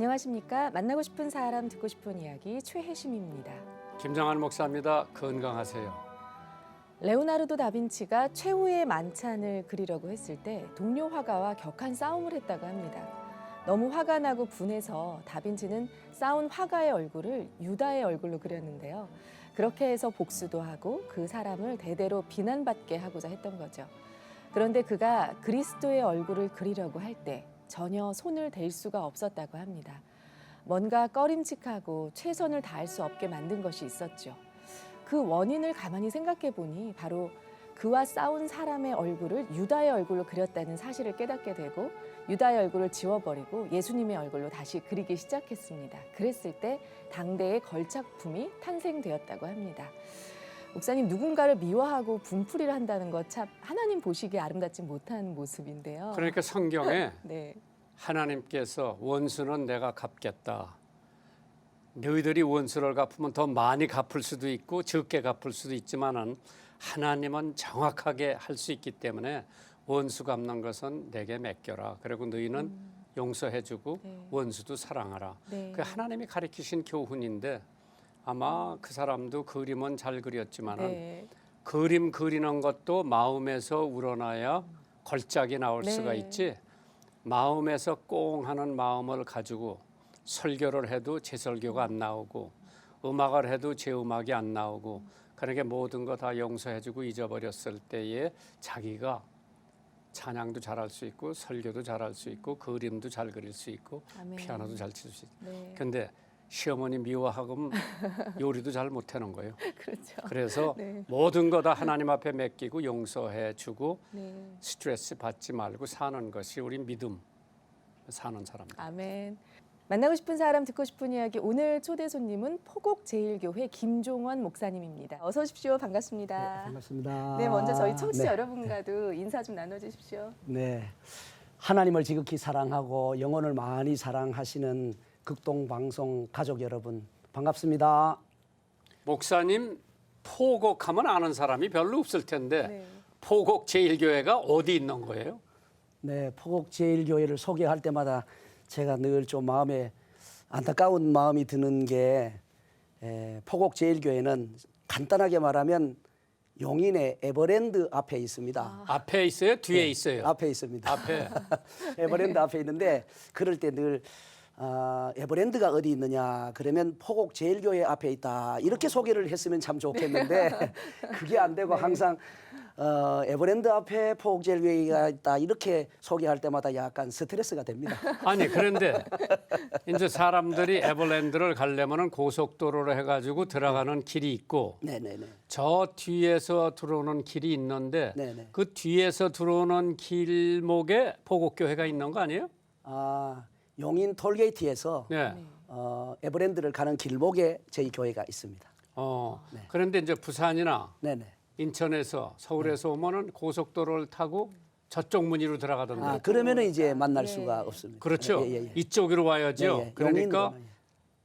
안녕하십니까? 만나고 싶은 사람 듣고 싶은 이야기 최혜심입니다. 김정한 목사입니다. 건강하세요. 레오나르도 다빈치가 최후의 만찬을 그리려고 했을 때 동료 화가와 격한 싸움을 했다고 합니다. 너무 화가 나고 분해서 다빈치는 싸운 화가의 얼굴을 유다의 얼굴로 그렸는데요. 그렇게 해서 복수도 하고 그 사람을 대대로 비난받게 하고자 했던 거죠. 그런데 그가 그리스도의 얼굴을 그리려고 할 때 전혀 손을 댈 수가 없었다고 합니다. 뭔가 꺼림칙하고 최선을 다할 수 없게 만든 것이 있었죠. 그 원인을 가만히 생각해 보니 바로 그와 싸운 사람의 얼굴을 유다의 얼굴로 그렸다는 사실을 깨닫게 되고 유다의 얼굴을 지워버리고 예수님의 얼굴로 다시 그리기 시작했습니다. 그랬을 때 당대의 걸작품이 탄생되었다고 합니다. 목사님, 누군가를 미워하고 분풀이를 한다는 것 참 하나님 보시기에 아름답지 못한 모습인데요. 그러니까 성경에 네. 하나님께서 원수는 내가 갚겠다. 너희들이 원수를 갚으면 더 많이 갚을 수도 있고 적게 갚을 수도 있지만은 하나님은 정확하게 할 수 있기 때문에 원수 갚는 것은 내게 맡겨라. 그리고 너희는 용서해주고 네. 원수도 사랑하라. 네. 그 하나님이 가르치신 교훈인데 아마 그 사람도 그림은 잘 그렸지만은 네. 그림 그리는 것도 마음에서 우러나야 걸작이 나올 네. 수가 있지. 마음에서 꽁 하는 마음을 가지고 설교를 해도 제 설교가 안 나오고 음악을 해도 제 음악이 안 나오고 그러니까 모든 거 다 용서해주고 잊어버렸을 때에 자기가 찬양도 잘할 수 있고 설교도 잘할 수 있고 그림도 잘 그릴 수 있고 아멘. 피아노도 잘 칠 수 있고 네. 근데 시어머니 미워하고 요리도 잘 못하는 거예요. 그렇죠. 그래서 네. 모든 거 다 하나님 앞에 맡기고 용서해주고 네. 스트레스 받지 말고 사는 것이 우리 믿음 사는 사람들. 아멘. 만나고 싶은 사람 듣고 싶은 이야기, 오늘 초대 손님은 포곡제일교회 김종원 목사님입니다. 어서 오십시오. 반갑습니다. 네, 반갑습니다. 네, 먼저 저희 청취자 네. 여러분과도 인사 좀 나눠주십시오. 네, 하나님을 지극히 사랑하고 영혼을 많이 사랑하시는 극동방송 가족 여러분 반갑습니다. 목사님 포곡하면 아는 사람이 별로 없을 텐데 네. 포곡 제일교회가 어디 있는 거예요? 네, 포곡제일교회를 소개할 때마다 제가 늘 좀 마음에 안타까운 마음이 드는 게 포곡제일교회는 간단하게 말하면 용인의 에버랜드 앞에 있습니다. 앞에 있어요? 뒤에 네, 있어요? 앞에 있습니다. 앞에. 에버랜드 앞에 있는데 그럴 때 늘 에버랜드가 어디 있느냐 그러면 포곡제일교회 앞에 있다 이렇게 소개를 했으면 참 좋겠는데 그게 안 되고 항상 에버랜드 앞에 포곡제일교회가 있다 이렇게 소개할 때마다 약간 스트레스가 됩니다. 아니 그런데 이제 사람들이 에버랜드를 가려면은 고속도로로 해가지고 들어가는 길이 있고 네네네. 저 뒤에서 들어오는 길이 있는데 네네. 그 뒤에서 들어오는 길목에 포곡교회가 있는 거 아니에요? 용인 톨게이트에서 네. 에버랜드를 가는 길목에 저희 교회가 있습니다. 네. 그런데 이제 부산이나 네네. 인천에서 서울에서 오면은 고속도로를 타고 저쪽 문으로 들어가던데. 그러면은 이제 만날 네. 수가 없습니다. 그렇죠. 예, 예, 예. 이쪽으로 와야죠. 예, 예. 그러니까 용인으로는, 예.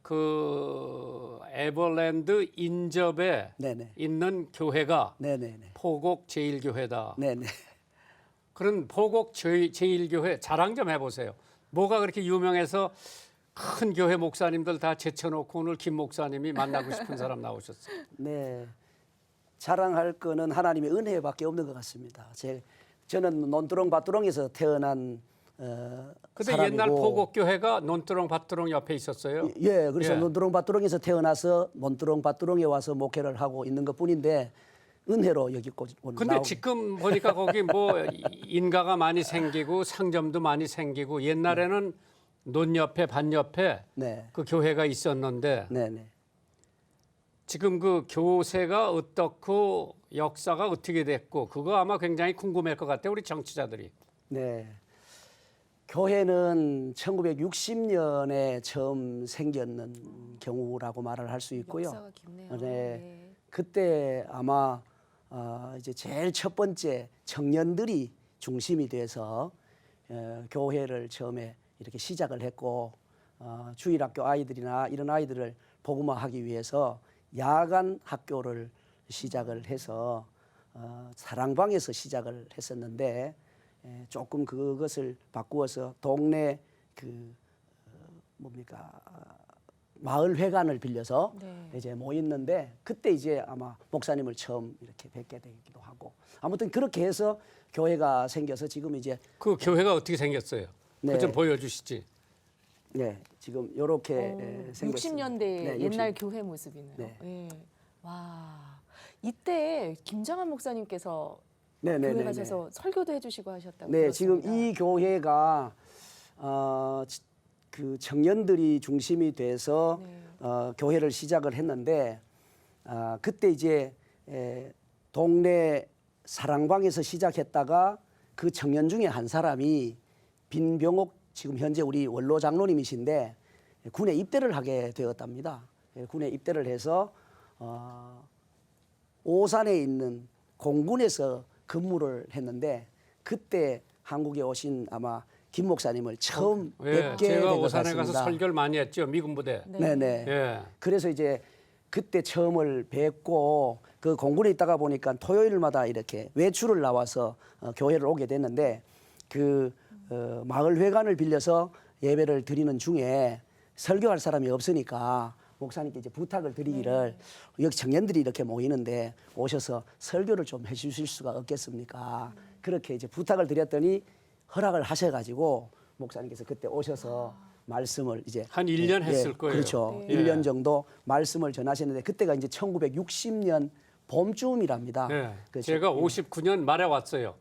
그 에버랜드 인접에 네네. 있는 교회가 네네네. 포곡 제일교회다. 네네. 그런 포곡 제일교회 자랑 좀 해보세요. 뭐가 그렇게 유명해서 큰 교회 목사님들 다 제쳐놓고 오늘 김 목사님이 만나고 싶은 사람 나오셨어요. 네. 자랑할 거는 하나님의 은혜밖에 없는 것 같습니다. 저는 논두렁밭두렁에서 태어난 근데 사람이고, 옛날 포곡교회가 논두렁 밭두렁 옆에 있었어요. 예, 그래서 예. 논두렁밭두렁에서 태어나서 논두렁밭두렁에 와서 목회를 하고 있는 것뿐인데 은혜로 여기고 근데 지금 보니까 거기 뭐 인가가 많이 생기고 상점도 많이 생기고 옛날에는 논 옆에 밭 옆에 네. 그 교회가 있었는데 네네. 지금 그 교세가 어떻고 역사가 어떻게 됐고 그거 아마 굉장히 궁금할 것 같아요. 우리 정치자들이. 네. 교회는 1960년에 처음 생겼는 경우라고 말을 할 수 있고요. 역사가 깊네요. 네. 그때 아마 이제 제일 첫 번째 청년들이 중심이 돼서 교회를 처음에 이렇게 시작을 했고 주일학교 아이들이나 이런 아이들을 복음화하기 위해서 야간 학교를 시작을 해서 사랑방에서 시작을 했었는데 조금 그것을 바꾸어서 동네 그 뭡니까 마을 회관을 빌려서 네. 이제 모였는데 그때 이제 아마 목사님을 처음 이렇게 뵙게 되기도 하고 아무튼 그렇게 해서 교회가 생겨서 지금 이제 그 교회가 어떻게 생겼어요? 네. 그 좀 보여주시지. 네 지금 이렇게 생겼습니다. 60년대 네, 옛날 60. 교회 모습이네요. 네. 예. 와, 이때 김정한 목사님께서 네네네. 교회 가셔서 설교도 해주시고 하셨다고 네, 들었습니다. 지금 이 교회가 그 청년들이 중심이 돼서 네. 교회를 시작을 했는데 그때 이제 동네 사랑방에서 시작했다가 그 청년 중에 한 사람이 빈병옥 지금 현재 우리 원로 장로님이신데 군에 입대를 하게 되었답니다. 군에 입대를 해서 오산에 있는 공군에서 근무를 했는데 그때 한국에 오신 아마 김 목사님을 처음 예, 뵙게 제가 된 것 오산에 같습니다. 가서 설교를 많이 했죠. 미군 부대. 네네. 예. 그래서 이제 그때 처음을 뵙고 그 공군에 있다가 보니까 토요일마다 이렇게 외출을 나와서 교회를 오게 됐는데 그 마을 회관을 빌려서 예배를 드리는 중에 설교할 사람이 없으니까 목사님께 이제 부탁을 드리기를 여기 청년들이 이렇게 모이는데 오셔서 설교를 좀 해주실 수가 없겠습니까? 그렇게 이제 부탁을 드렸더니 허락을 하셔가지고 목사님께서 그때 오셔서 말씀을 이제 한 1년 했을 거예요. 그렇죠. 네. 1년 정도 말씀을 전하셨는데 그때가 이제 1960년 봄쯤이랍니다. 예. 그렇죠. 제가 59년 말에 왔어요.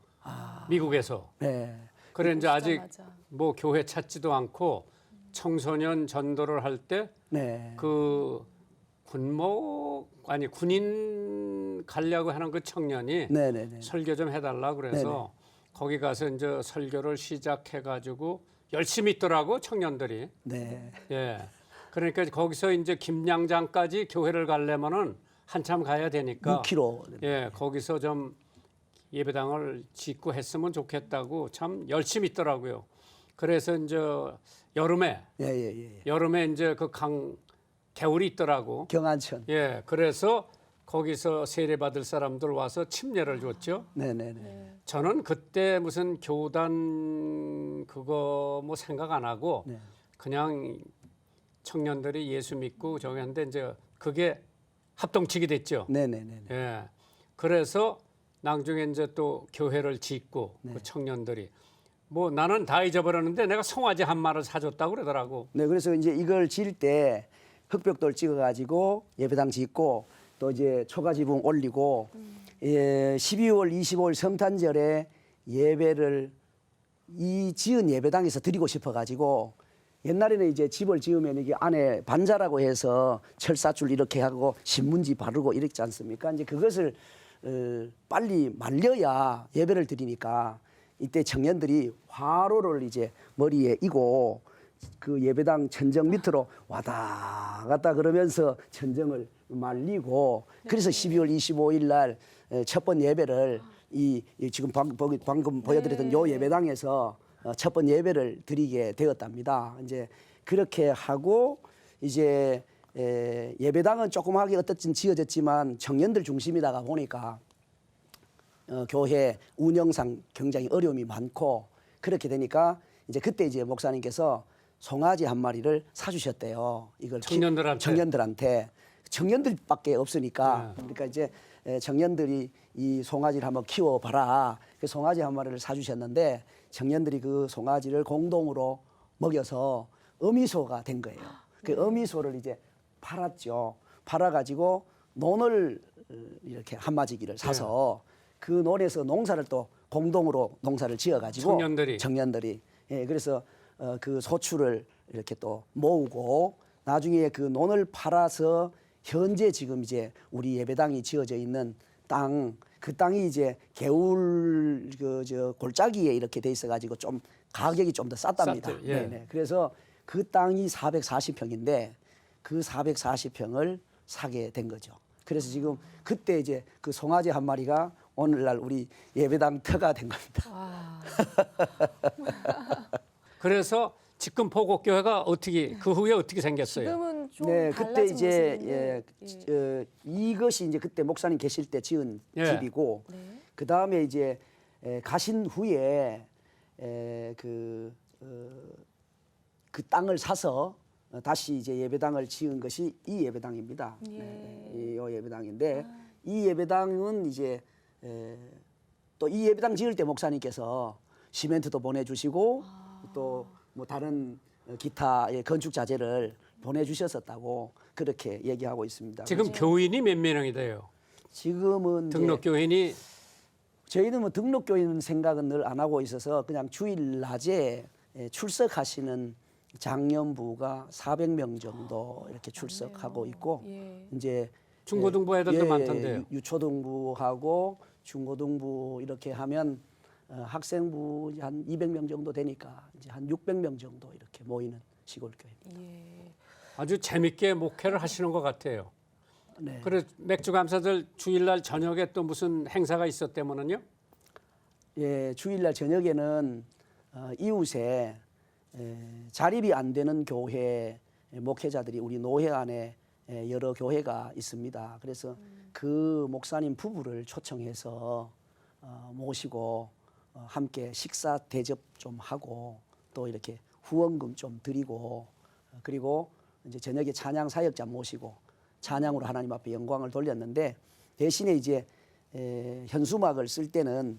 미국에서. 네. 그래 이제 아직 오시자마자. 뭐 교회 찾지도 않고 청소년 전도를 할 때 네. 그 군목 아니 군인 가려고 하는 그 청년이 네네네. 설교 좀 해달라 그래서 거기 가서 이제 설교를 시작해 가지고 열심히 있더라고 청년들이. 네. 예. 그러니까 거기서 이제 김양장까지 교회를 가려면은 한참 가야 되니까 6km. 예, 거기서 좀 예배당을 짓고 했으면 좋겠다고 참 열심히 있더라고요. 그래서 이제 여름에 예. 이제 그 개울이 있더라고. 경안천. 예, 그래서 거기서 세례 받을 사람들 와서 침례를 줬죠. 네네네. 저는 그때 무슨 교단 그거 뭐 생각 안 하고 네. 그냥 청년들이 예수 믿고 저기 하는데 이제 그게 합동치게 됐죠. 네네네. 예. 그래서 나중에 이제 또 교회를 짓고 네. 그 청년들이 뭐 나는 다 잊어버렸는데 내가 송아지 한 마리를 사줬다고 그러더라고. 네, 그래서 이제 이걸 지을 때 흑벽돌 찍어가지고 예배당 짓고 또 이제 초가지붕 올리고 12월 25일 성탄절에 예배를 이 지은 예배당에서 드리고 싶어가지고 옛날에는 이제 집을 지으면 이게 안에 반자라고 해서 철사줄 이렇게 하고 신문지 바르고 이랬지 않습니까? 이제 그것을 빨리 말려야 예배를 드리니까 이때 청년들이 화로를 이제 머리에 이고 그 예배당 천정 밑으로 왔다 갔다 그러면서 천정을 말리고 그래서 12월 25일 날 첫 번 예배를 이 지금 방금 보여드렸던 요 예배당에서 첫 번 예배를 드리게 되었답니다. 이제 그렇게 하고 이제 예배당은 조그맣게 어떻든 지어졌지만 청년들 중심이다가 보니까 교회 운영상 굉장히 어려움이 많고 그렇게 되니까 이제 그때 이제 목사님께서 송아지 한 마리를 사주셨대요. 이걸 청년들한테 청년들밖에 없으니까 그러니까 이제 청년들이 이 송아지를 한번 키워봐라. 그 송아지 한 마리를 사주셨는데 청년들이 그 송아지를 공동으로 먹여서 어미소가 된 거예요. 그 어미소를 이제 팔았죠. 팔아가지고 논을 이렇게 한마지기를 사서 그 논에서 농사를 또 공동으로 농사를 지어가지고 청년들이 예, 그래서 그 소출을 이렇게 또 모으고 나중에 그 논을 팔아서 현재 지금 이제 우리 예배당이 지어져 있는 땅, 그 땅이 이제 개울 저 골짜기에 이렇게 돼 있어가지고 좀 가격이 좀 더 쌌답니다. 예. 네네. 그래서 그 땅이 440평인데 그 440평을 사게 된 거죠. 그래서 지금 그때 이제 그 송아지 한 마리가 오늘날 우리 예배당 터가 된 겁니다. 와. 그래서 지금 포곡교회가 어떻게 그 후에 어떻게 생겼어요? 지금은 좀 네, 그때 달라진 이제 모습인데, 이것이 이제 그때 목사님 계실 때 지은 예. 집이고 네. 그 다음에 이제 가신 후에 그 땅을 사서 다시 이제 예배당을 지은 것이 이 예배당입니다. 예. 이 예배당인데 이 예배당은 이제 또 이 예배당 지을 때 목사님께서 시멘트도 보내주시고 또 뭐 다른 기타의 건축 자재를 보내주셨었다고 그렇게 얘기하고 있습니다. 지금 교인이 몇 명이 돼요? 지금은 이제 등록 교인이 저희는 뭐 등록 교인 생각은 늘 안 하고 있어서 그냥 주일 낮에 출석하시는 장년부가 400명 정도 이렇게 출석하고 있고 예. 이제 중고등부 애들도 많던데요. 유초등부하고 중고등부 이렇게 하면 학생부 한 200명 정도 되니까 이제 한 600명 정도 이렇게 모이는 시골교회입니다. 예. 아주 재밌게 목회를 하시는 것 같아요. 네. 그래 맥주 감사절 주일날 저녁에 또 무슨 행사가 있었다면은요? 예, 주일날 저녁에는 이웃에 자립이 안 되는 교회 목회자들이 우리 노회 안에 여러 교회가 있습니다. 그래서 그 목사님 부부를 초청해서 모시고 함께 식사 대접 좀 하고 또 이렇게 후원금 좀 드리고 그리고 이제 저녁에 찬양 사역자 모시고 찬양으로 하나님 앞에 영광을 돌렸는데 대신에 이제 현수막을 쓸 때는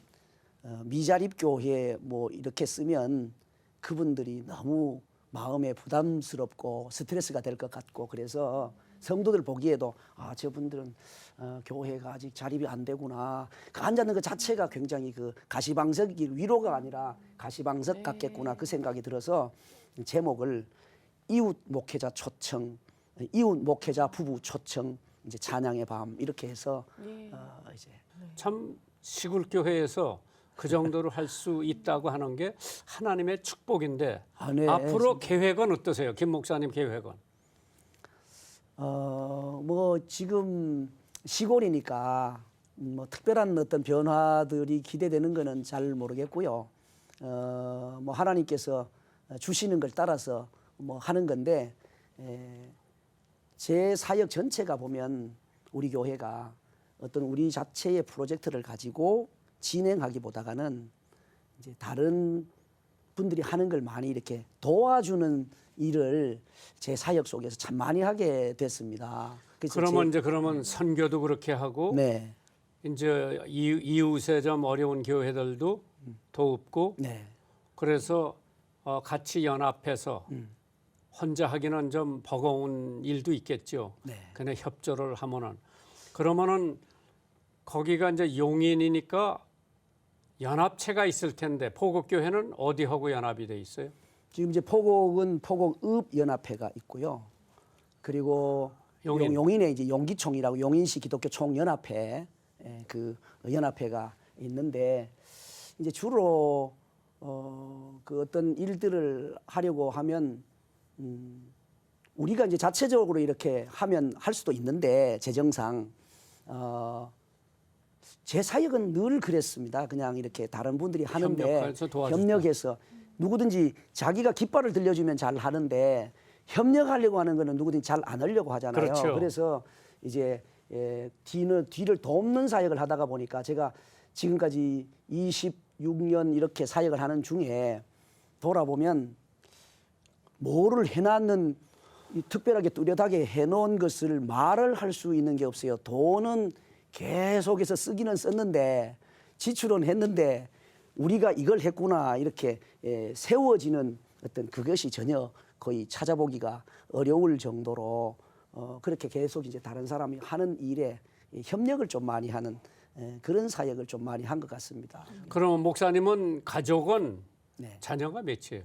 미자립 교회 뭐 이렇게 쓰면 그분들이 너무 마음에 부담스럽고 스트레스가 될 것 같고 그래서 성도들 보기에도 아 저분들은 교회가 아직 자립이 안 되구나. 그 앉았는 것 자체가 굉장히 그 가시방석이 위로가 아니라 가시방석 같겠구나 그 생각이 들어서 제목을 이웃 목회자 초청, 이웃 목회자 부부 초청 이제 찬양의 밤 이렇게 해서 이제 참 시골 교회에서 그 정도로 할 수 있다고 하는 게 하나님의 축복인데 네. 앞으로 계획은 어떠세요, 김 목사님 계획은? 뭐 지금 시골이니까 뭐 특별한 어떤 변화들이 기대되는 거는 잘 모르겠고요. 뭐 하나님께서 주시는 걸 따라서 뭐 하는 건데 제 사역 전체가 보면 우리 교회가 어떤 우리 자체의 프로젝트를 가지고 진행하기보다는 이제 다른 분들이 하는 걸 많이 이렇게 도와주는 일을 제 사역 속에서 참 많이 하게 됐습니다. 그래서 그러면 선교도 그렇게 하고 네, 이제 이웃의 좀 어려운 교회들도 돕고 네, 그래서 같이 연합해서 혼자 하기는 좀 버거운 일도 있겠죠. 네. 근데 협조를 하면은 그러면은 거기가 이제 용인이니까 연합체가 있을 텐데 포곡교회는 어디하고 연합이 돼 있어요? 지금 이제 포곡은 포곡읍연합회가 있고요. 그리고 용인에 이제 용기총이라고 용인시 기독교 총연합회 그 연합회가 있는데 이제 주로 그 어떤 일들을 하려고 하면 우리가 이제 자체적으로 이렇게 하면 할 수도 있는데 재정상 제 사역은 늘 그랬습니다. 그냥 이렇게 다른 분들이 하는데 협력해서 도와주자. 협력해서 누구든지 자기가 깃발을 들려주면 잘 하는데 협력하려고 하는 거는 누구든지 잘 안 하려고 하잖아요. 그렇죠. 그래서 이제 뒤를 돕는 사역을 하다가 보니까 제가 지금까지 26년 이렇게 사역을 하는 중에 돌아보면 뭐를 해놨는 특별하게 뚜렷하게 해놓은 것을 말을 할 수 있는 게 없어요. 돈은 계속해서 쓰기는 썼는데 지출은 했는데 우리가 이걸 했구나 이렇게 세워지는 어떤 그것이 전혀 거의 찾아보기가 어려울 정도로 그렇게 계속 이제 다른 사람이 하는 일에 협력을 좀 많이 하는 그런 사역을 좀 많이 한 것 같습니다. 그럼 목사님은 가족은 네. 자녀가 몇이에요?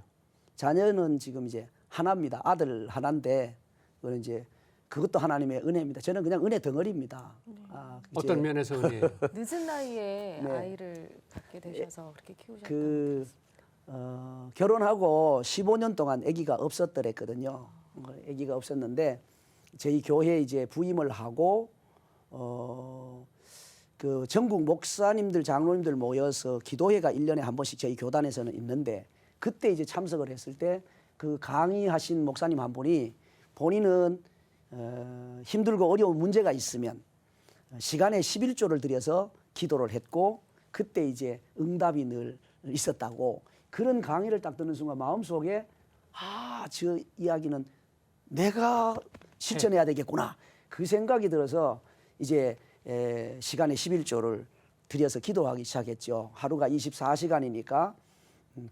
자녀는 지금 이제 하나입니다. 아들 하나인데 그건 이제 그것도 하나님의 은혜입니다. 저는 그냥 은혜 덩어리입니다. 어떤 면에서 은혜예요? 늦은 나이에 네. 아이를 갖게 되셔서 그렇게 키우셨다. 결혼하고 15년 동안 아기가 없었더랬거든요. 아기가 없었는데 저희 교회에 이제 부임을 하고 그 전국 목사님들 장로님들 모여서 기도회가 1년에 한 번씩 저희 교단에서는 있는데 그때 이제 참석을 했을 때 그 강의하신 목사님 한 분이 본인은 힘들고 어려운 문제가 있으면 시간에 11조를 들여서 기도를 했고 그때 이제 응답이 늘 있었다고 그런 강의를 딱 듣는 순간 마음속에 저 이야기는 내가 실천해야 되겠구나. 그 생각이 들어서 이제 시간에 11조를 들여서 기도하기 시작했죠. 하루가 24시간이니까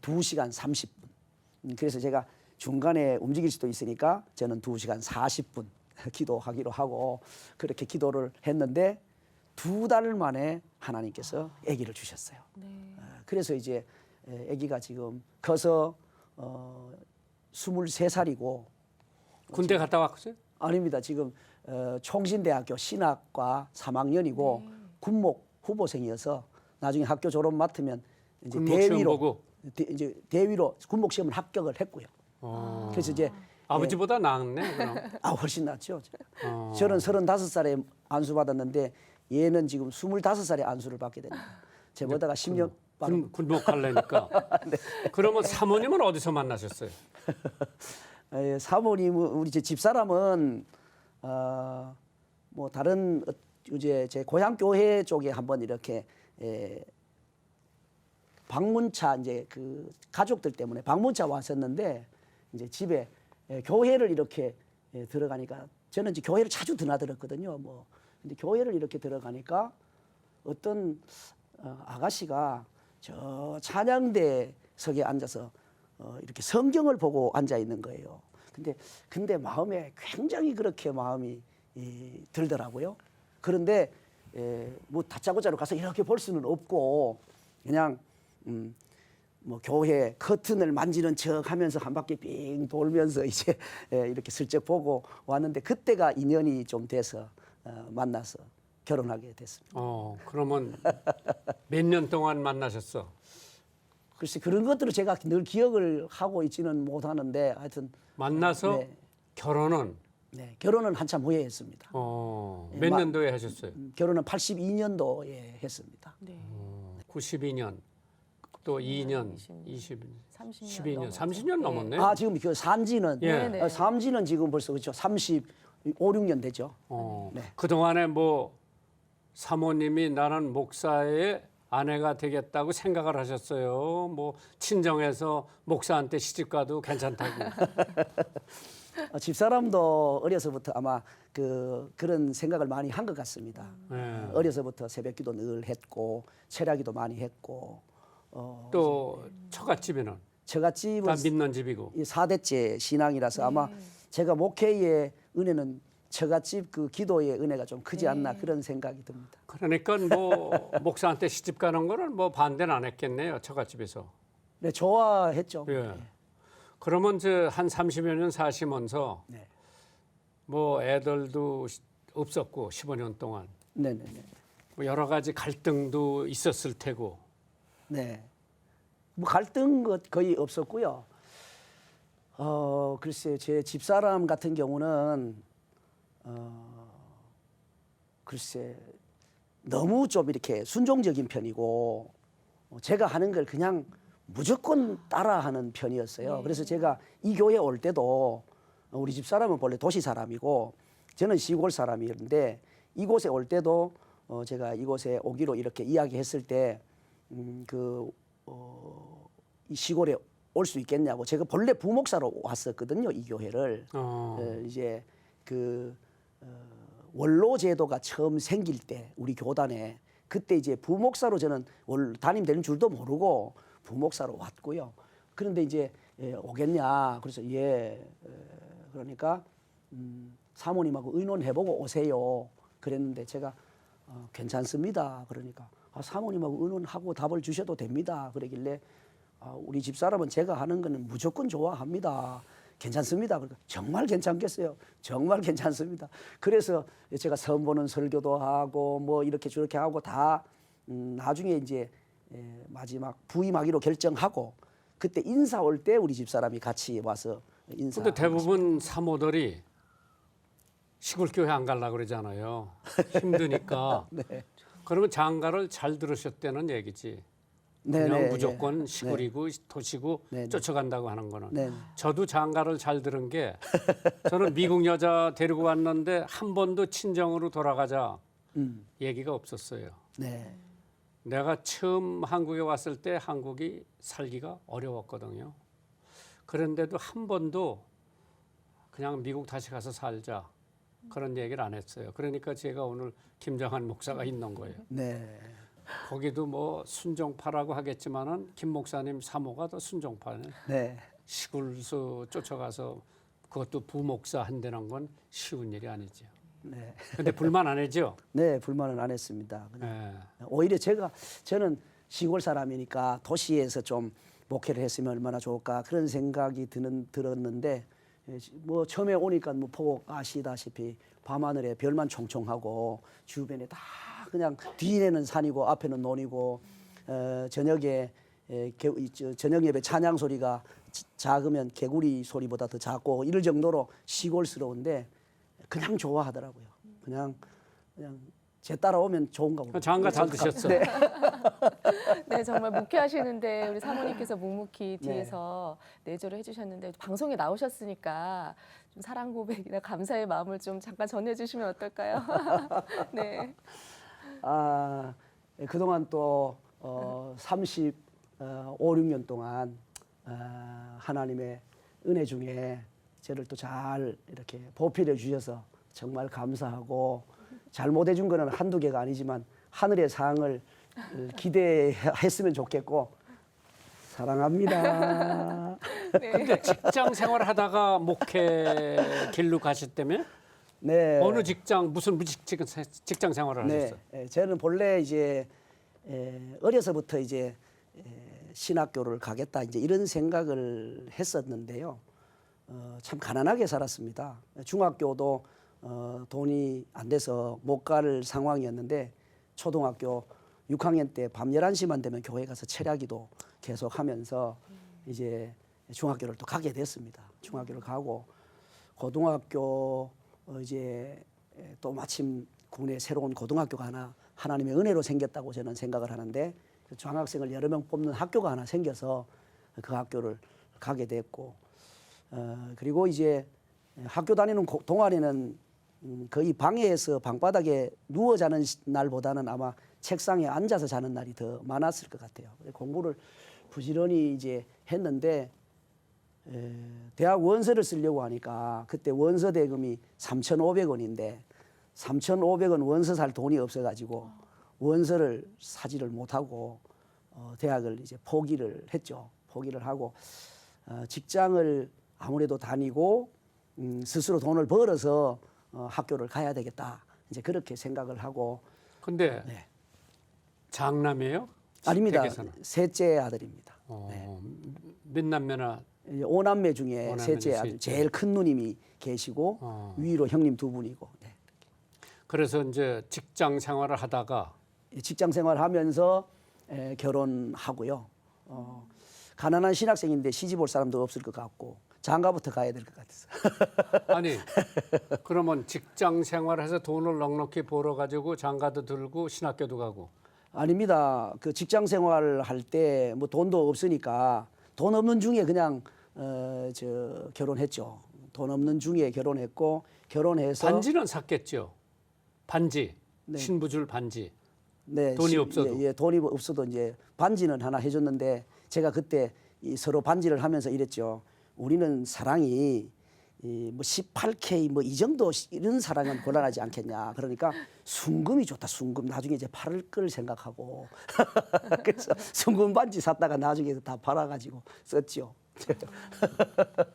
2시간 30분. 그래서 제가 중간에 움직일 수도 있으니까 저는 2시간 40분 기도하기로 하고 그렇게 기도를 했는데 2달 만에 하나님께서 아기를 주셨어요. 그래서 이제 아기가 지금 커서 23살이고 군대 갔다 왔어요? 아닙니다. 지금 총신대학교 신학과 3학년이고 군목 후보생이어서 나중에 학교 졸업 맡으면 이제 군목 시험 대위로 보고? 이제 대위로 군목 시험을 합격을 했고요. 그래서 이제 아버지보다 낫네 그럼. 훨씬 낫죠. 저는 35살에 안수 받았는데 얘는 지금 25살에 안수를 받게 됩니다. 제보다가 10년 군복하려니까. 그러면 사모님은 어디서 만나셨어요? 사모님은 우리 제 집사람은 뭐 다른 이제 제 고향 교회 쪽에 한번 이렇게 방문차 이제 그 가족들 때문에 방문차 왔었는데 이제 집에 교회를 이렇게 들어가니까 저는 이제 교회를 자주 드나들었거든요. 뭐 근데 교회를 이렇게 들어가니까 어떤 아가씨가 저 찬양대석에 앉아서 이렇게 성경을 보고 앉아 있는 거예요. 근데 마음에 굉장히 그렇게 마음이 들더라고요. 그런데 뭐 다짜고짜로 가서 이렇게 볼 수는 없고 그냥 뭐 교회 커튼을 만지는 척 하면서 한 바퀴 삥 돌면서 이제 이렇게 슬쩍 보고 왔는데 그때가 인연이 좀 돼서 만나서 결혼하게 됐습니다. 그러면 몇 년 동안 만나셨어? 글쎄 그런 것들을 제가 늘 기억을 하고 있지는 못하는데 하여튼 만나서 네. 결혼은? 네, 결혼은 한참 후에 했습니다. 몇 년도에 하셨어요? 결혼은 82년도에 했습니다. 92년 또 2년 12년 30년 넘었네. 지금 그 산지는 예. 산지는 지금 벌써 그렇죠. 35, 6년 되죠. 네. 그동안에 뭐 사모님이 나는 목사의 아내가 되겠다고 생각을 하셨어요. 뭐 친정에서 목사한테 시집가도 괜찮다고. 집사람도 어려서부터 아마 그런 생각을 많이 한 것 같습니다. 어려서부터 새벽기도 늘 했고 철야기도 많이 했고 또 처갓집에는 처갓집은 다 믿는 집이고 4대째 신앙이라서 아마 제가 목회의 은혜는 처갓집 그 기도의 은혜가 좀 크지 않나 그런 생각이 듭니다. 그러니까 뭐 목사한테 시집 가는 거는 뭐 반대는 안 했겠네요. 처갓집에서. 네, 좋아했죠. 예. 그러면 한 30여 년 사시면서 네. 뭐 애들도 없었고 15년 동안 네네네. 뭐 여러 가지 갈등도 있었을 테고. 네. 뭐 갈등 것 거의 없었고요. 글쎄 제 집사람 같은 경우는 글쎄 너무 좀 이렇게 순종적인 편이고 제가 하는 걸 그냥 무조건 따라하는 편이었어요. 그래서 제가 이 교회 올 때도 우리 집사람은 원래 도시 사람이고 저는 시골 사람이었는데 이곳에 올 때도 제가 이곳에 오기로 이렇게 이야기했을 때 이 시골에 올 수 있겠냐고 제가 본래 부목사로 왔었거든요. 이 교회를 이제 원로 제도가 처음 생길 때 우리 교단에 그때 이제 부목사로 저는 담임 되는 줄도 모르고 부목사로 왔고요. 그런데 이제 오겠냐 그래서 그러니까 사모님하고 의논해보고 오세요 그랬는데 제가 괜찮습니다 그러니까 사모님하고 의논하고 답을 주셔도 됩니다 그러길래 우리 집사람은 제가 하는 거는 무조건 좋아합니다. 괜찮습니다. 그러니까 정말 괜찮겠어요. 정말 괜찮습니다. 그래서 제가 처음 보는 설교도 하고 뭐 이렇게 저렇게 하고 다 나중에 이제 마지막 부임하기로 결정하고 그때 인사 올 때 우리 집사람이 같이 와서 인사. 근데 대부분 사모들이 시골 교회 안 가려고 그러잖아요. 힘드니까. 네. 그러면 장가를 잘 들으셨다는 얘기지. 그냥 네네, 무조건 시골이고 도시고 네네. 쫓아간다고 하는 거는. 네네. 저도 장가를 잘 들은 게 저는 미국 여자 데리고 왔는데 한 번도 친정으로 돌아가자 얘기가 없었어요. 네. 내가 처음 한국에 왔을 때 한국이 살기가 어려웠거든요. 그런데도 한 번도 그냥 미국 다시 가서 살자 그런 얘기를 안 했어요. 그러니까 제가 오늘 김정한 목사가 있는 거예요. 네. 거기도 뭐 순종파라고 하겠지만은 김 목사님 사모가 더 순종파네. 네. 시골서 쫓아가서 그것도 부목사 한다는 건 쉬운 일이 아니죠. 네. 근데 불만 안 했죠? 네, 불만은 안 했습니다. 그냥 예. 오히려 저는 시골 사람이니까 도시에서 좀 목회를 했으면 얼마나 좋을까 그런 생각이 들었는데 뭐 처음에 오니까 뭐 포곡 아시다시피 밤하늘에 별만 총총하고 주변에 다 그냥 뒤에는 산이고 앞에는 논이고 저녁에 저녁 예배 찬양 소리가 작으면 개구리 소리보다 더 작고 이럴 정도로 시골스러운데 그냥 좋아하더라고요. 그냥 제 따라오면 좋은가 보다. 장가 잘 드셨어. 네. 네, 정말 목회하시는데 우리 사모님께서 묵묵히 뒤에서 내조를 해주셨는데 방송에 나오셨으니까 좀 사랑 고백이나 감사의 마음을 좀 잠깐 전해주시면 어떨까요? 네. 아, 그동안 또 35, 6년 동안 하나님의 은혜 중에 저를 또 잘 이렇게 보필해 주셔서 정말 감사하고 잘못해 준 거는 한두 개가 아니지만 하늘의 상을 기대했으면 좋겠고 사랑합니다. 근데 직장 생활하다가 목회 길로 가셨다며? 네. 어느 직장 무슨 직장 생활을 하셨어요? 네, 저는 본래 이제 어려서부터 이제 신학교를 가겠다 이제 이런 생각을 했었는데요. 참 가난하게 살았습니다. 중학교도 돈이 안 돼서 못 갈 상황이었는데 초등학교 6학년 때 밤 11시만 되면 교회 가서 철야기도 계속 하면서 이제 중학교를 또 가게 됐습니다. 중학교를 가고 고등학교 이제 또 마침 군에 새로운 고등학교가 하나님의 은혜로 생겼다고 저는 생각을 하는데 중학생을 여러 명 뽑는 학교가 하나 생겨서 그 학교를 가게 됐고 그리고 이제 학교 다니는 동안에는 거의 방에서 방바닥에 누워 자는 날보다는 아마 책상에 앉아서 자는 날이 더 많았을 것 같아요. 공부를 부지런히 이제 했는데 대학 원서를 쓰려고 하니까 그때 원서 대금이 3,500원인데 3,500원 원서 살 돈이 없어가지고 원서를 사지를 못하고 대학을 이제 포기를 했죠. 포기를 하고 직장을 아무래도 다니고 스스로 돈을 벌어서 학교를 가야 되겠다. 이제 그렇게 생각을 하고. 근데 네. 장남이에요? 아닙니다. 댁에서는? 셋째 아들입니다. 몇 남매나? 이제 5남매 중에 오남매 셋째 중에 아들, 셋째. 제일 큰 누님이 계시고 위로 형님 2분이고. 네. 그래서 이제 직장 생활을 하다가 직장 생활하면서 결혼하고요. 가난한 신학생인데 시집 올 사람도 없을 것 같고 장가부터 가야 될 것 같아서. 아니 그러면 직장 생활해서 돈을 넉넉히 벌어 가지고 장가도 들고 신학교도 가고. 아닙니다. 그 직장 생활 할 때 뭐 돈도 없으니까 돈 없는 중에 그냥 결혼했죠. 돈 없는 중에 결혼했고 결혼해서 반지는 샀겠죠. 반지 네. 신부줄 반지. 네, 돈이 없어도. 예, 돈이 없어도 이제 반지는 하나 해줬는데 제가 그때 서로 반지를 하면서 이랬죠. 우리는 사랑이 뭐 18K 뭐 이 정도 이런 사랑은 곤란하지 않겠냐. 그러니까 순금이 좋다. 순금 나중에 이제 팔을 걸 생각하고 그래서 순금 반지 샀다가 나중에 다 팔아가지고 썼죠.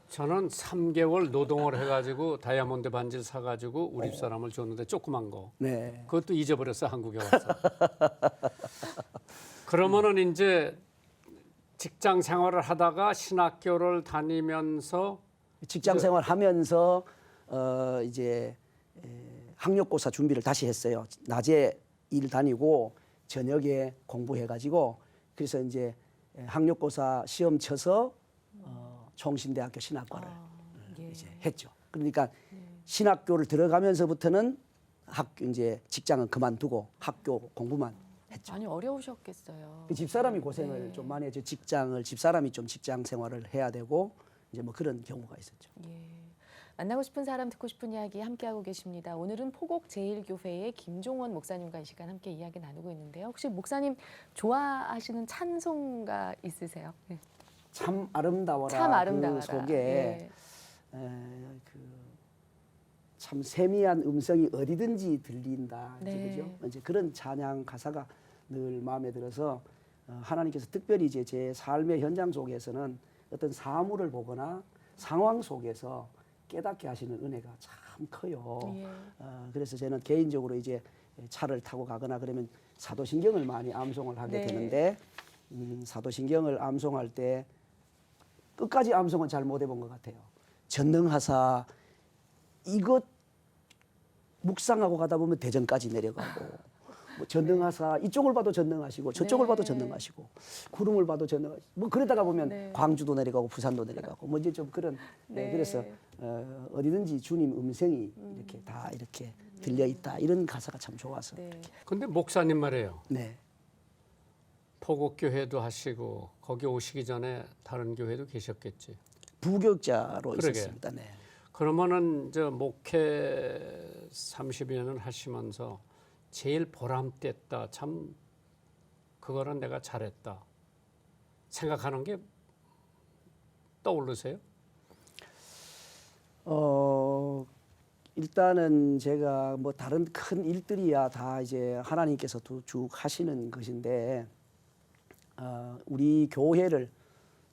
저는 3개월 노동을 해가지고 다이아몬드 반지를 사가지고 우리 집 사람을 줬는데 조그만 거. 네. 그것도 잊어버렸어 한국에 와서. 그러면은 이제 직장 생활을 하다가 신학교를 다니면서 직장 생활하면서 이제 학력고사 준비를 다시 했어요. 낮에 일 다니고 저녁에 공부해가지고 그래서 이제 학력고사 시험 쳐서 총신대학교 신학과를 예. 이제 했죠. 그러니까 신학교를 들어가면서부터는 이제 직장은 그만두고 학교 공부만 했죠. 많이 어려우셨겠어요. 그 집사람이 고생을 좀 많이 했죠. 집사람이 좀 직장 생활을 해야 되고 이제 뭐 그런 경우가 있었죠. 예. 만나고 싶은 사람 듣고 싶은 이야기 함께하고 계십니다. 오늘은 포곡 제일교회의 김종원 목사님과 이 시간 함께 이야기 나누고 있는데요. 혹시 목사님 좋아하시는 찬송가 있으세요? 네. 참 아름다워라. 참 아름다워라. 그 속에 예. 그 참 세미한 음성이 어디든지 들린다. 네. 그죠? 이제 그런 찬양 가사가 늘 마음에 들어서 하나님께서 특별히 이제 제 삶의 현장 속에서는 어떤 사물을 보거나 상황 속에서 깨닫게 하시는 은혜가 참 커요. 예. 그래서 저는 개인적으로 이제 차를 타고 가거나 그러면 사도신경을 많이 암송을 하게 네. 되는데 사도신경을 암송할 때 끝까지 암송은 잘 못 해본 것 같아요. 전능하사 이것 묵상하고 가다 보면 대전까지 내려가고 뭐 전능하사 이쪽을 봐도 전능하시고 저쪽을 네. 봐도 전능하시고 구름을 봐도 전능하시고 뭐 그러다가 보면 네. 광주도 내려가고 부산도 내려가고 뭐 이제 좀 그런 네. 그래서 어디든지 주님 음성이 이렇게 다 이렇게 들려 있다 이런 가사가 참 좋아서 네. 근데 목사님 말이에요. 네. 포곡교회도 하시고 거기 오시기 전에 다른 교회도 계셨겠지. 부교육자로 그러게. 있었습니다. 네. 그러면은 저 목회 30년을 하시면서 제일 보람됐다. 참 그거는 내가 잘했다. 생각하는 게 떠오르세요? 일단은 제가 뭐 다른 큰 일들이야 다 이제 하나님께서 쭉 하시는 것인데 우리 교회를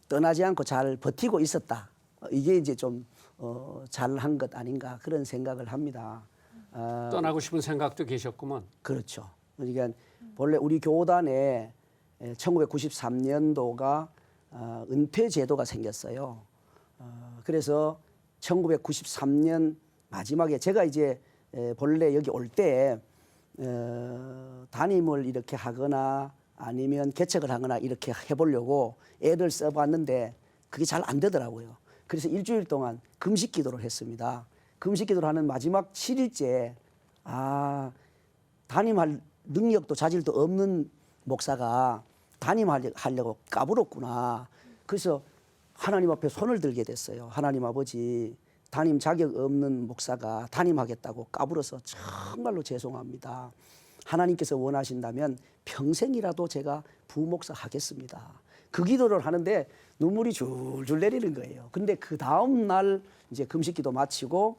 떠나지 않고 잘 버티고 있었다. 이게 이제 좀 잘한 것 아닌가 그런 생각을 합니다. 떠나고 싶은 생각도 계셨구먼. 그렇죠. 그러니까 본래 우리 교단에 1993년도가 은퇴 제도가 생겼어요. 그래서 1993년 마지막에 제가 이제 본래 여기 올 때 담임을 이렇게 하거나 아니면 개척을 하거나 이렇게 해보려고 애를 써봤는데 그게 잘 안 되더라고요. 그래서 일주일 동안 금식 기도를 했습니다. 금식 기도를 하는 마지막 7일째 담임할 능력도 자질도 없는 목사가 담임하려고 까불었구나. 그래서 하나님 앞에 손을 들게 됐어요. 하나님 아버지 담임 자격 없는 목사가 담임하겠다고 까불어서 정말로 죄송합니다. 하나님께서 원하신다면 평생이라도 제가 부목사 하겠습니다. 그 기도를 하는데 눈물이 줄줄 내리는 거예요. 근데 그 다음 날 이제 금식기도 마치고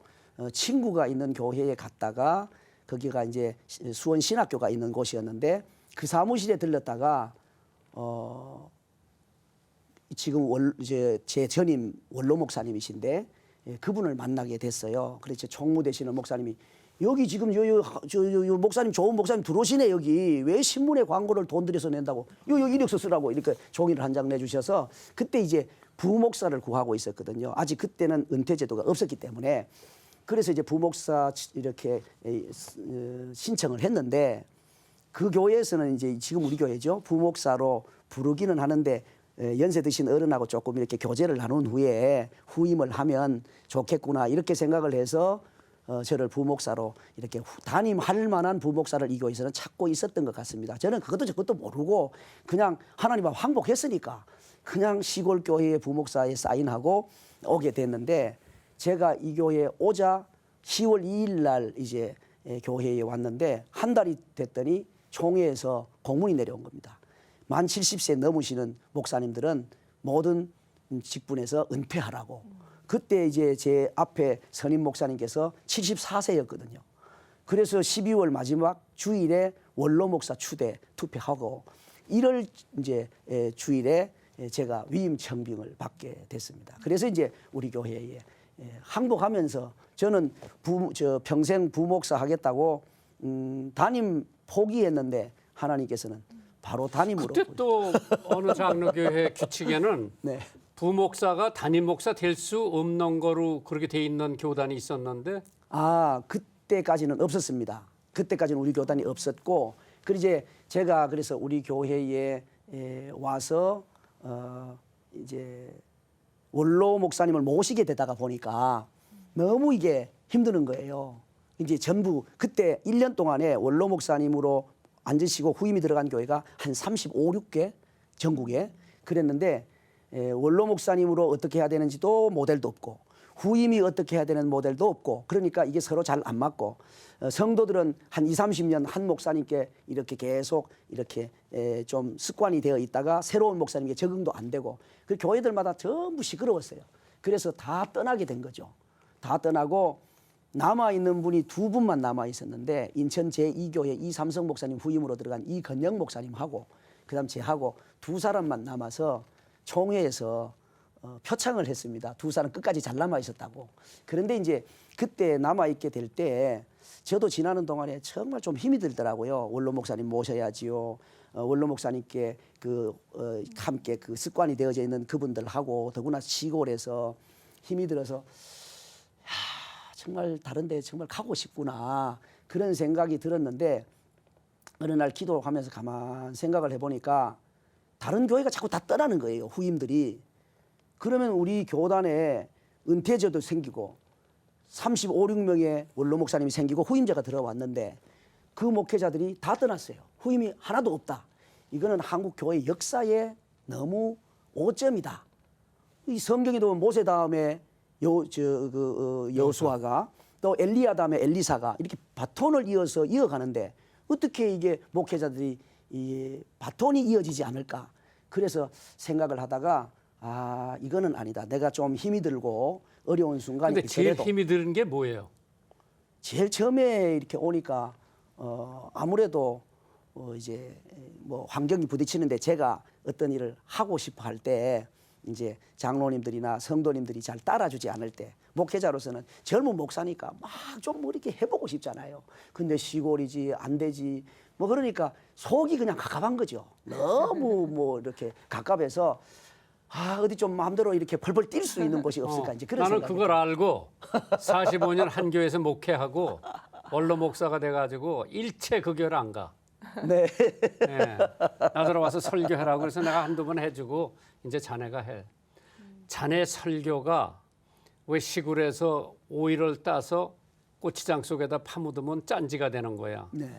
친구가 있는 교회에 갔다가 거기가 이제 수원 신학교가 있는 곳이었는데 그 사무실에 들렀다가 지금 이제 제 전임 원로 목사님이신데 그분을 만나게 됐어요. 그래서 총무 되시는 목사님이 여기 지금 요 목사님 좋은 목사님 들어오시네 여기 왜 신문에 광고를 돈 들여서 낸다고 요 이력서 쓰라고 이렇게 종이를 한 장 내주셔서 그때 이제 부목사를 구하고 있었거든요. 아직 그때는 은퇴 제도가 없었기 때문에 그래서 이제 부목사 이렇게 신청을 했는데 그 교회에서는 이제 지금 우리 교회죠 부목사로 부르기는 하는데 연세 드신 어른하고 조금 이렇게 교제를 나눈 후에 후임을 하면 좋겠구나 이렇게 생각을 해서 저를 부목사로 이렇게 담임할 만한 부목사를 이 교회에서는 찾고 있었던 것 같습니다. 저는 그것도 저것도 모르고 그냥 하나님 앞 항복했으니까 그냥 시골 교회의 부목사에 사인하고 오게 됐는데 제가 이 교회에 오자 10월 2일 날 이제 교회에 왔는데 한 달이 됐더니 총회에서 공문이 내려온 겁니다. 만 70세 넘으시는 목사님들은 모든 직분에서 은퇴하라고. 그때 이제 제 앞에 선임 목사님께서 74세였거든요. 그래서 12월 마지막 주일에 원로 목사 추대 투표하고 1월 이제 주일에 제가 위임 청빙을 받게 됐습니다. 그래서 이제 우리 교회에 항복하면서 저는 평생 부목사 하겠다고 담임 포기했는데 하나님께서는 바로 담임으로. 그때 또 어느 장로교회 규칙에는 네. 부목사가 담임 목사 될 수 없는 거로 그렇게 돼 있는 교단이 있었는데 그때까지는 없었습니다. 그때까지는 우리 교단이 없었고 그리고 이제 제가 그래서 우리 교회에 와서 이제 원로 목사님을 모시게 되다가 보니까 너무 이게 힘드는 거예요. 이제 전부 그때 1년 동안에 원로 목사님으로 앉으시고 후임이 들어간 교회가 한 35, 6개 전국에 그랬는데 원로 목사님으로 어떻게 해야 되는지도 모델도 없고 후임이 어떻게 해야 되는 모델도 없고 그러니까 이게 서로 잘 안 맞고 성도들은 한 20, 30년 한 목사님께 이렇게 계속 이렇게 좀 습관이 되어 있다가 새로운 목사님께 적응도 안 되고 그 교회들마다 전부 시끄러웠어요. 그래서 다 떠나게 된 거죠. 다 떠나고 남아 있는 분이 두 분만 남아 있었는데 인천 제2교회 이삼성 목사님 후임으로 들어간 이건영 목사님하고 그다음 제하고 두 사람만 남아서 총회에서 표창을 했습니다. 두 사람 끝까지 잘 남아 있었다고. 그런데 이제 그때 남아 있게 될 때 저도 지나는 동안에 정말 좀 힘이 들더라고요. 원로 목사님 모셔야지요. 원로 목사님께 함께 그 습관이 되어져 있는 그분들하고 더구나 시골에서 힘이 들어서 정말 다른 데 정말 가고 싶구나 그런 생각이 들었는데 어느 날 기도하면서 가만 생각을 해보니까 다른 교회가 자꾸 다 떠나는 거예요. 후임들이. 그러면 우리 교단에 은퇴자도 생기고 35, 6명의 원로 목사님이 생기고 후임자가 들어왔는데 그 목회자들이 다 떠났어요. 후임이 하나도 없다. 이거는 한국 교회 역사에 너무 오점이다. 이 성경에도 모세 다음에 여호수아가 또 엘리야 다음에 엘리사가 이렇게 바톤을 이어가는데 어떻게 이게 목회자들이 이 바톤이 이어지지 않을까? 그래서 생각을 하다가 이거는 아니다. 내가 좀 힘이 들고 어려운 순간이 근데 제일 있더라도 힘이 드는 게 뭐예요? 제일 처음에 이렇게 오니까 아무래도 이제 뭐 환경이 부딪히는데 제가 어떤 일을 하고 싶어 할 때 이제 장로님들이나 성도님들이 잘 따라주지 않을 때 목회자로서는 젊은 목사니까 막 좀 뭐 이렇게 해보고 싶잖아요. 근데 시골이지 안 되지 뭐 그러니까 속이 그냥 갑갑한 거죠. 너무 뭐 이렇게 갑갑해서 어디 좀 마음대로 이렇게 펄펄 뛸 수 있는 곳이 없을까 이제 그런 나는 생각이 그걸 알고 45년 한 교회에서 목회하고 원로 목사가 돼가지고 일체 그 교회를 안 가. 네. 예. 나더러 와서 설교하라고 그래서 내가 한두 번 해주고 이제 자네가 해. 자네 설교가 왜 시골에서 오이를 따서 고추장 속에다 파묻으면 짠지가 되는 거야. 네.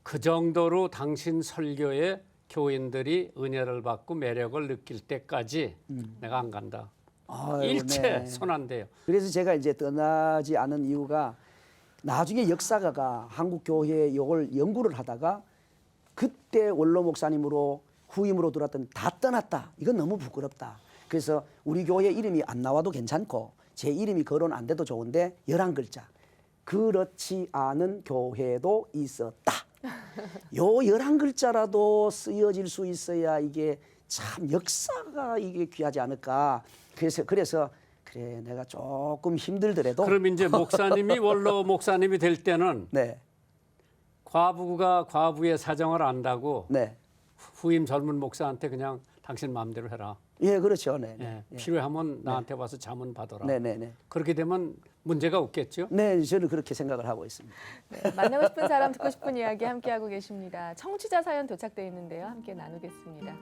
그 정도로 당신 설교에 교인들이 은혜를 받고 매력을 느낄 때까지 내가 안 간다. 아유, 일체 네. 손 안 대요. 그래서 제가 이제 떠나지 않은 이유가 나중에 역사가가 한국 교회에 이걸 연구를 하다가 그때 원로 목사님으로 후임으로 들어왔던 다 떠났다. 이건 너무 부끄럽다. 그래서 우리 교회 이름이 안 나와도 괜찮고 제 이름이 거론 안 돼도 좋은데 11글자. 그렇지 않은 교회도 있었다. 요 11글자라도 쓰여질 수 있어야 이게 참 역사가 이게 귀하지 않을까. 그래서 그래 내가 조금 힘들더라도 그럼 이제 목사님이 원로 목사님이 될 때는 네. 과부가 과부의 사정을 안다고 네. 후임 젊은 목사한테 그냥 당신 마음대로 해라. 예, 그렇죠. 네. 예, 필요하면 나한테 와서 자문 받아라. 네, 네, 네. 그렇게 되면 문제가 없겠죠? 네, 저는 그렇게 생각을 하고 있습니다. 네, 만나고 싶은 사람 듣고 싶은 이야기 함께하고 계십니다. 청취자 사연 도착되어 있는데요. 함께 나누겠습니다.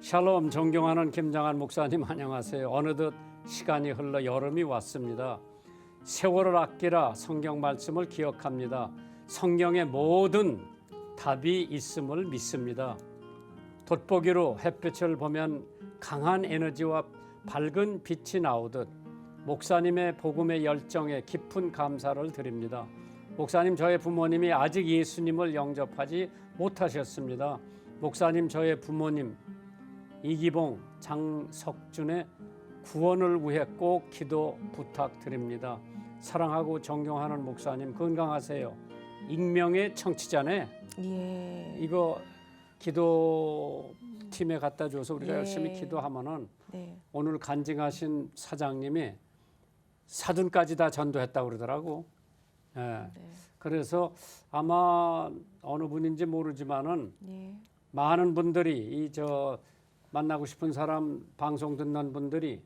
샬롬 존경하는 김장한 목사님 안녕하세요. 어느덧 시간이 흘러 여름이 왔습니다. 세월을 아끼라 성경 말씀을 기억합니다. 성경의 모든 답이 있음을 믿습니다. 돋보기로 햇빛을 보면 강한 에너지와 밝은 빛이 나오듯 목사님의 복음의 열정에 깊은 감사를 드립니다. 목사님, 저의 부모님이 아직 예수님을 영접하지 못하셨습니다. 목사님, 저의 부모님 이기봉, 장석준의 구원을 위해 꼭 기도 부탁드립니다. 사랑하고 존경하는 목사님 건강하세요. 익명의 청취자네. 예. 이거 기도팀에 갖다 줘서 우리가 예. 열심히 기도하면은 네. 오늘 간증하신 사장님이 사돈까지 다 전도했다고 그러더라고. 예. 네. 그래서 아마 어느 분인지 모르지만은 예. 많은 분들이 만나고 싶은 사람 방송 듣는 분들이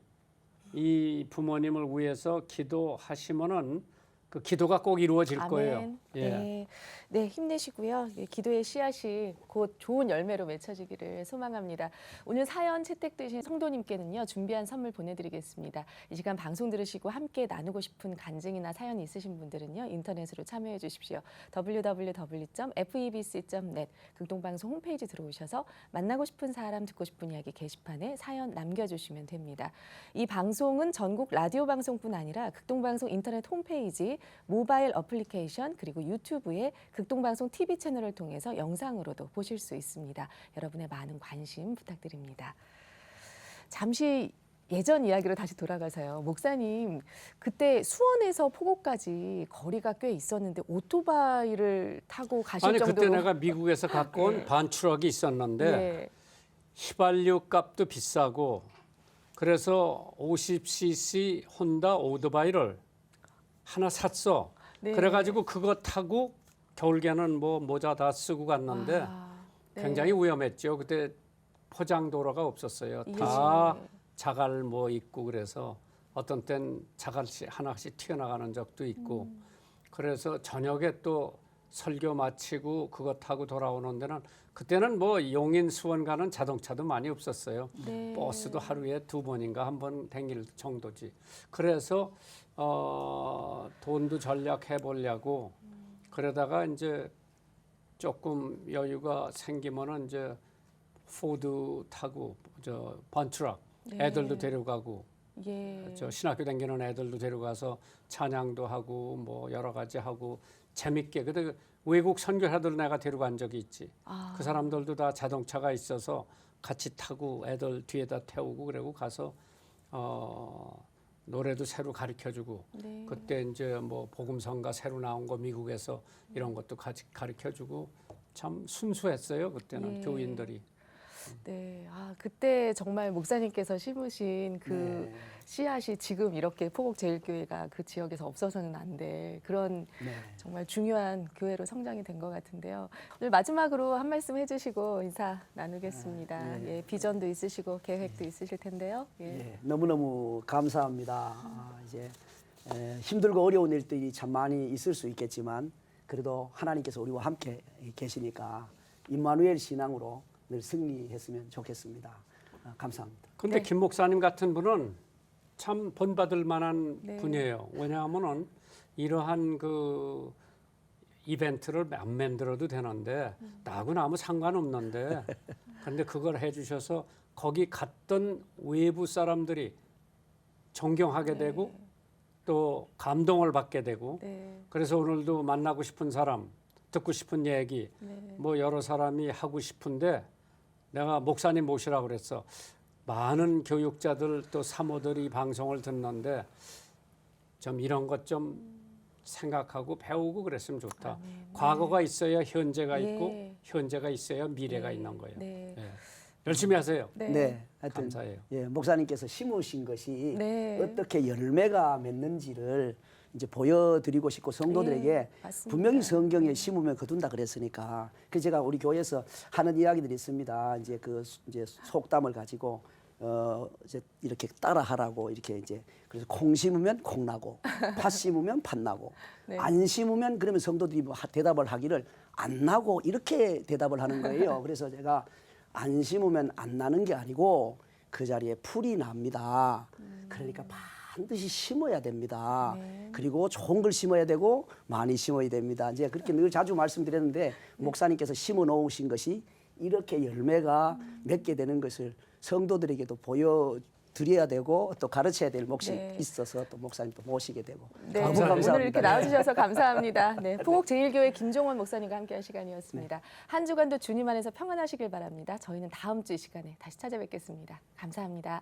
이 부모님을 위해서 기도하시면은 그 기도가 꼭 이루어질 거예요. 아멘. 예. 네. 네, 힘내시고요. 네, 기도의 씨앗이 곧 좋은 열매로 맺혀지기를 소망합니다. 오늘 사연 채택되신 성도님께는요, 준비한 선물 보내드리겠습니다. 이 시간 방송 들으시고 함께 나누고 싶은 간증이나 사연이 있으신 분들은요, 인터넷으로 참여해 주십시오. www.febc.net 극동방송 홈페이지 들어오셔서 만나고 싶은 사람, 듣고 싶은 이야기 게시판에 사연 남겨주시면 됩니다. 이 방송은 전국 라디오 방송뿐 아니라 극동방송 인터넷 홈페이지, 모바일 어플리케이션 그리고 유튜브에 극동방송 TV 채널을 통해서 영상으로도 보실 수 있습니다. 여러분의 많은 관심 부탁드립니다. 잠시 예전 이야기로 다시 돌아가서요. 목사님, 그때 수원에서 포고까지 거리가 꽤 있었는데 오토바이를 타고 가실 아니 정도로. 그때 내가 미국에서 갖고 온 반추럭이 있었는데 예. 휘발유 값도 비싸고 그래서 50cc 혼다 오토바이를 하나 샀어. 네. 그래가지고 그거 타고 겨울에는 뭐 모자 다 쓰고 갔는데 네. 굉장히 위험했죠. 그때 포장도로가 없었어요. 예. 다 자갈 뭐 있고 그래서 어떤 땐 자갈씩 하나씩 튀어나가는 적도 있고 그래서 저녁에 또 설교 마치고 그거 타고 돌아오는 데는 그때는 뭐 용인 수원 가는 자동차도 많이 없었어요. 네. 버스도 하루에 2번인가 한 번 댕길 정도지. 그래서 돈도 절약해 보려고 그러다가 이제 조금 여유가 생기면은 이제 포드 타고 저 번트럭 네. 애들도 데려가고 예. 저 신학교 다니는 애들도 데려가서 찬양도 하고 뭐 여러 가지 하고 재밌게 그때 외국 선교사들 내가 데려간 적이 있지. 아. 그 사람들도 다 자동차가 있어서 같이 타고 애들 뒤에다 태우고 그러고 가서 노래도 새로 가르쳐주고 네. 그때 이제 뭐 복음성가 새로 나온 거 미국에서 이런 것도 같이 가르쳐주고 참 순수했어요 그때는 예. 교인들이. 네, 그때 정말 목사님께서 심으신 그 네. 씨앗이 지금 이렇게 포곡제일교회가 그 지역에서 없어서는 안 될 그런 네. 정말 중요한 교회로 성장이 된 것 같은데요. 오늘 마지막으로 한 말씀 해주시고 인사 나누겠습니다. 네. 예, 비전도 있으시고 계획도 있으실 텐데요. 예. 예, 너무너무 감사합니다. 이제 힘들고 어려운 일들이 참 많이 있을 수 있겠지만 그래도 하나님께서 우리와 함께 계시니까 임마누엘 신앙으로 늘 승리했으면 좋겠습니다. 감사합니다. 근데 네. 김 목사님 같은 분은 참 본받을 만한 네. 분이에요. 왜냐하면은 이러한 그 이벤트를 안 만들어도 되는데 나하고는 아무 상관없는데 근데 그걸 해주셔서 거기 갔던 외부 사람들이 존경하게 네. 되고 또 감동을 받게 되고 네. 그래서 오늘도 만나고 싶은 사람 듣고 싶은 얘기 네. 뭐 여러 사람이 하고 싶은데 내가 목사님 모시라고 그랬어. 많은 교육자들 또 사모들이 방송을 듣는데 좀 이런 것 좀 생각하고 배우고 그랬으면 좋다. 아멘. 과거가 있어야 현재가 예. 있고 현재가 있어야 미래가 네. 있는 거예요. 네. 예. 열심히 하세요. 네. 네, 하여튼 감사해요. 예, 목사님께서 심으신 것이 네. 어떻게 열매가 맺는지를 이제 보여드리고 싶고 성도들에게 예, 맞습니다. 분명히 성경에 심으면 거둔다 그랬으니까 그래서 제가 우리 교회에서 하는 이야기들이 있습니다. 이제 그 이제 속담을 가지고 이제 이렇게 따라하라고 이렇게 이제 그래서 콩 심으면 콩 나고 팥 심으면 팥 나고 네. 안 심으면 그러면 성도들이 뭐 대답을 하기를 안 나고 이렇게 대답을 하는 거예요. 그래서 제가 안 심으면 안 나는 게 아니고 그 자리에 풀이 납니다. 그러니까 반드시 심어야 됩니다. 네. 그리고 좋은 걸 심어야 되고 많이 심어야 됩니다. 이제 그렇게 늘 자주 말씀드렸는데 목사님께서 심어 놓으신 것이 이렇게 열매가 맺게 되는 것을 성도들에게도 보여드려야 되고 또 가르쳐야 될 몫이 네. 있어서 또 목사님도 모시게 되고 네, 너무 감사합니다. 오늘 이렇게 감사합니다. 나와주셔서 감사합니다. 네, 포곡제일교회 김종원 목사님과 함께한 시간이었습니다. 한 주간도 주님 안에서 평안하시길 바랍니다. 저희는 다음 주 이 시간에 다시 찾아뵙겠습니다. 감사합니다.